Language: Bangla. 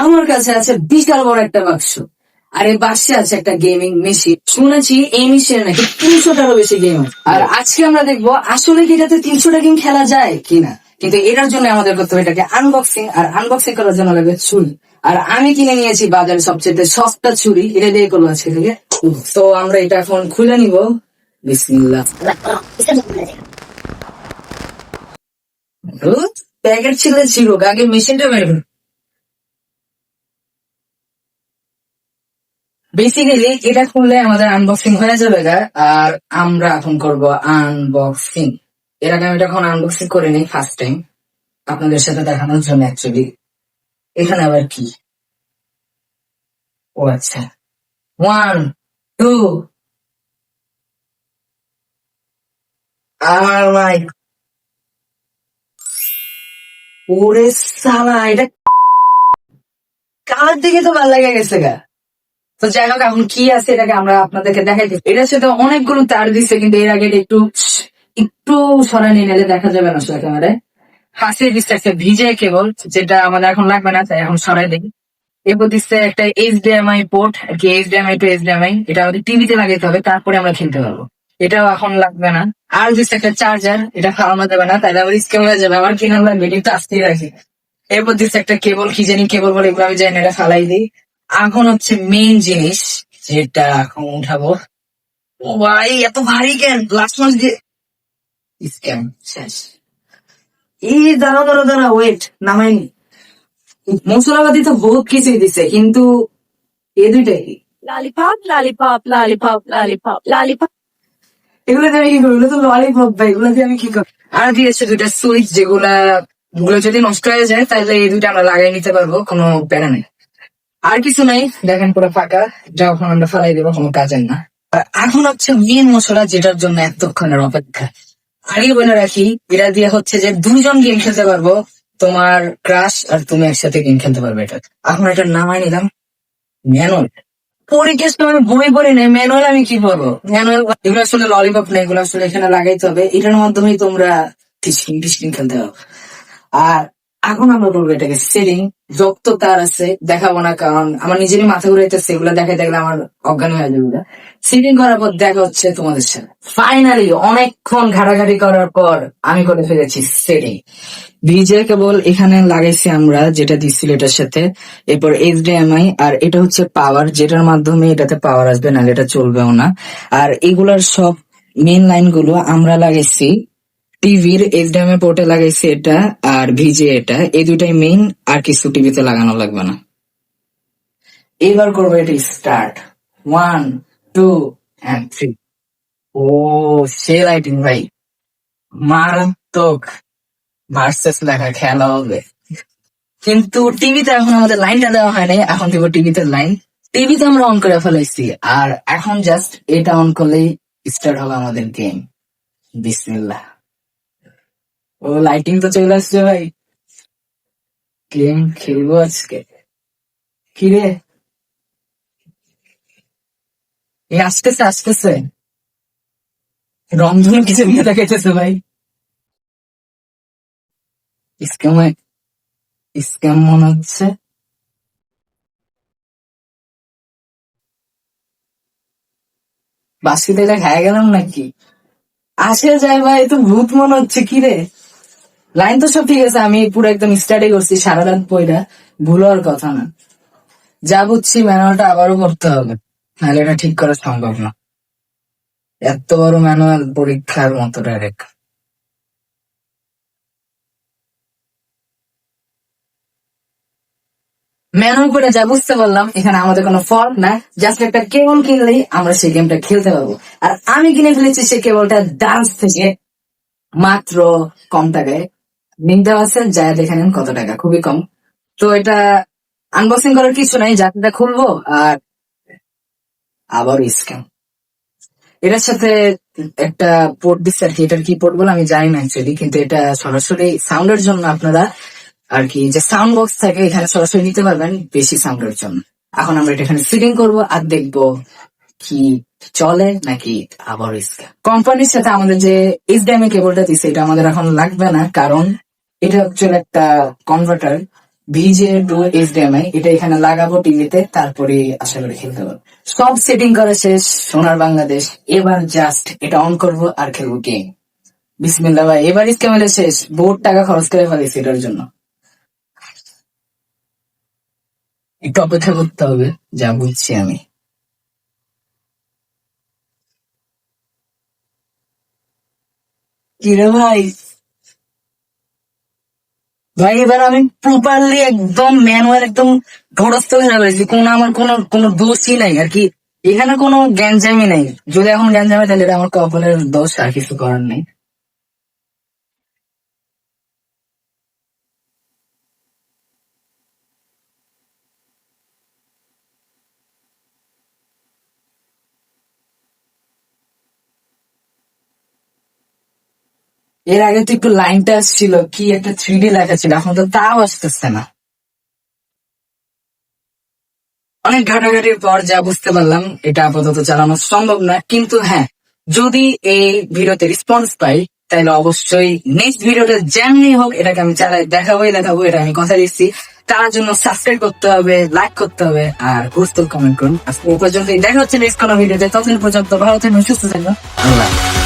আমার কাছে আছে বিশাল বড় একটা বাক্স, আর এই বাক্সে আছে একটা গেমিং মেশিন। শুনেছি এই মেশিনে নাকি 300টারও বেশি গেম আছে। আর আজকে আমরা দেখবো আসলে কি এটাতে 300টা গেম খেলা যায় কিনা। কিন্তু এটার জন্য আমাদের করতে হবে এটাকে আনবক্সিং, আর আনবক্সিং করার জন্য লাগবে ছুরি। আর আমি কিনে নিয়েছি বাজারে সবচেয়ে সস্তা ছুরি, এটা দিয়ে করবো আজকে থেকে। তো আমরা এটা এখন খুলে নিব। বিসমিল্লাহ। প্যাকেট ছিল আগে মেশিনটা বের করুন। বেসিক্যালি এটা খুললে আমাদের আনবক্সিং হয়ে যাবে গা। আর আমরা এখন করব আনবক্সিং। এর আগে আমি এটা এখন আনবক্সিং করে নিই ফার্স্ট টাইম আপনাদের সাথে দেখানোর জন্য অ্যাকচুয়ালি। এখানে আবার কি? ও আচ্ছা, 1 2 আমার মাই, ওরে সালা, এটা কালার দিকে তো ভালো লেগে গেছে গা। তো যাই হোক, এখন কি আছে এটাকে আমরা আপনাদেরকে দেখাই দিই। এটার সাথে অনেকগুলো তার দিচ্ছে, কিন্তু এর আগে এটা একটু একটু সরাই নিয়ে নিলে দেখা যাবে না আসলে ক্যামেরায়। ফার্স্টে দিচ্ছে একটা ভিজে কেবল, যেটা আমাদের এখন লাগবে না, তাই এখন সরাই দিই। এরপর দিচ্ছে একটা এইচডিএমআই পোর্ট, আর কি এইচডিএমআই টু এইচডিএমআই, এটা আমাদের টিভিতে লাগাইতে হবে, তারপরে আমরা খেলতে পারবো। এটাও এখন লাগবে না। আর দিচ্ছে একটা চার্জার, এটা খাওয়ানো যাবে না, তাহলে আমার স্ক্যাম হয়ে যাবে। আমার কিনা লাগবে, এটা একটু আস্তেই রাখি। এরপর দিচ্ছে একটা কেবল, কি জানি কেবল বলে, এগুলো আমি জানি না, এটা ফালাই দিই। এখন হচ্ছে মেইন জিনিস, যেটা এখন উঠাবো। ও ভাই, এত ভারী কেন? লাস্ট মাস দিয়ে স্ক্যাম শেষ। এই দাঁড়া ওয়েট, নামাইনি। মশলাপাতি তো বহুত কিছুই দিছে, কিন্তু এ দুইটাই কি? Lollipop, lollipop, lollipop, lollipop, lollipop. এগুলো দিয়ে আমি কি করবো? এগুলো তো ললিপপ ভাই, এগুলো দিয়ে আমি কি করবো? আর দিয়েছে দুইটা সুইচ, যেগুলো যদি নষ্ট হয়ে যায় তাহলে এই দুইটা আমরা লাগাই নিতে পারবো, কোনো প্যারা নেই। আর কিছু নাই, দেখেন পুরো ফাঁকা, যখন আমরা ফালাই দেবো কোনো কাজের না। আর এখন হচ্ছে মেন মশলা, যেটার জন্য এতক্ষণের অপেক্ষা। আগে বলে রাখি, এটা দিয়ে হচ্ছে যে 2জন গেম খেলতে পারবো, তোমার ক্রাশ আর তুমি একসাথে গেম খেলতে পারবে। এটা এখন এটা নামাই নিলাম। ম্যানুয়াল পরীক্ষা তো আমি বই পড়ি নাই, ম্যানুয়াল আমি কি করবো? ম্যানুয়াল এগুলো আসলে ললিপপ না, এগুলো আসলে এখানে লাগাইতে হবে, এটার মাধ্যমেই তোমরা টিস্কিং টিস্কিং খেলতে হবে। আর এখন আমরা করবো এটাকে সেটিং। যত তার আছে দেখাবো না, কারণ আমার নিজেরই মাথা ঘুরাইতেছে, এগুলো দেখাই দেখলে আমার অজ্ঞান হয়ে যাবে। সেটিং করার পর দেখা হচ্ছে তোমাদের সাথে। ফাইনালি অনেকক্ষণ ঘাটাঘাটি করার পর আমি করে ফেলেছি সেটিং। ভিজে কেবল এখানে লাগাইছি আমরা, যেটা দিচ্ছিল এটার সাথে। এরপর এইচডিএমআই, আর এটা হচ্ছে পাওয়ার, যেটার মাধ্যমে এটাতে পাওয়ার আসবে, নাহলে এটা চলবেও না। আর এগুলার সব মেন লাইন গুলো আমরা লাগাইছি টিভির এইচডিএমআই পোর্টে লাগাইছি এটা, আর ভিজে এটা, এই দুইটাই মেইন, আর কিছু টিভিতে লাগানো লাগবে না। এবার করবো এটা স্টার্ট। 1 2 3। ও, সে লাইটিং ভাই, মারাত্মক। ভার্সেস লেখা খেলা হবে, কিন্তু টিভিতে এখন আমাদের লাইনটা দেওয়া হয় নাই, এখন দিব টিভিতে লাইন। টিভিতে আমরা অন করে ফেলাইছি, আর এখন জাস্ট এটা অন করলেই স্টার্ট হবে আমাদের গেম। বিসমিল্লাহ। ও, লাইটিং তো চলে আসছে ভাই, গেম খেলবো আজকে। কিরে, এই আসতেছে আসতেছে, রংধনু কিছু নিয়ে দেখাইতেছে ভাই। স্ক্যাম স্ক্যাম মনে হচ্ছে। বাস্কিতে এটা খাই গেলাম নাকি? আসে যায় ভাই, তো ভূত মনে হচ্ছে। কিরে, লাইন তো সব ঠিক আছে, আমি পুরো একদম স্টাডি করছি সারা রাত বইটা, ভুল হওয়ার কথা না। যা বুঝছি ম্যানুয়ালটা আবারও করতে হবে, নাহলে এটা ঠিক করা সম্ভব না। এত বড় ম্যানুয়াল, পরীক্ষার মতো ডাইরেক্ট। ম্যানুয়াল করে যা বুঝতে পারলাম, এখানে আমাদের কোনো ফল্ট না, জাস্ট একটা কেবল কিনলেই আমরা সেই গেমটা খেলতে পারবো। আর আমি কিনে ফেলেছি সেই কেবলটা ডান্স থেকে, মাত্র কম টাকায়। লিঙ্ক দেওয়া আছে, যা দেখে নেন কত টাকা, খুবই কম। তো এটা আনবক্সিং করার কিছু নাই, যাত্রা খুলবো আর আবার স্ক্যাম। এটার সাথে একটা পোর্ট দিচ্ছে আর কি, এটার কি পোর্ট বলে আমি জানি না অ্যাকচুয়ালি, কিন্তু এটা সরাসরি সাউন্ডের জন্য আপনারা আর কি, যে সাউন্ড বক্স থাকে এখানে সরাসরি নিতে পারবেন বেশি সাউন্ডের জন্য। এখন আমরা এটা এখানে ফিটিং করবো, আর দেখবো কি চলে নাকি আবার স্ক্যাম। কোম্পানির সাথে আমাদের যে এইচডিএমআই কেবলটা দিচ্ছে, এটা আমাদের এখন লাগবে না, কারণ এটা হচ্ছে একটা কনভার্টার, ভিজে টু এইচডিএমআই, এটা এখানে লাগাবো টিভিতে, তারপরে আশা করি খেলতে পারবো। সব সেটিং করা শেষ, সোনার বাংলাদেশ। এবার জাস্ট এটা অন করব আর খেলবো গেম। বিসমিল্লাহ ভাই, এবার ইস্তেমালে শেষ, বহুত টাকা খরচ করে ফেলেছি এটার জন্য। একটু অপেক্ষা করতে হবে, যা বুঝছি আমি। কিরে ভাই, ভাই এবার আমি প্রপারলি একদম ম্যানুয়াল, একদম ঘরস্থ হয়ে গেছি, কোনো আমার কোনো কোনো দোষই নাই আর কি। এখানে কোনো গ্যাঞ্জামি নাই, যদি এখন গ্যাঞ্জামে তাহলে এটা আমার কপালের দোষ, আর কিছু করার নেই। এর আগে তো একটু লাইনটা আসছিল, কি একটা 3D লেখা ছিল, এখন তো তাও আসতেছে না। অনেক ঘাটাঘাটির পর যা বুঝতে পারলাম, এটা আপাতত চালানো সম্ভব না, কিন্তু হ্যাঁ, যদি এই ভিডিওতে রেসপন্স পাই তাহলে অবশ্যই নেক্সট ভিডিওতে যেমনি হোক এটাকে আমি চালাই দেখাবোই দেখাবো, এটা আমি কথা দিচ্ছি। তার জন্য সাবস্ক্রাইব করতে হবে, লাইক করতে হবে, আর গুরুত্ব কমেন্ট করুন। আজকে এই পর্যন্ত, দেখা হচ্ছে নেক্সট কোনো ভিডিওতে। ততদিন পর্যন্ত ভালো থাকবেন, সুস্থ থাকবেন। আল্লাহ।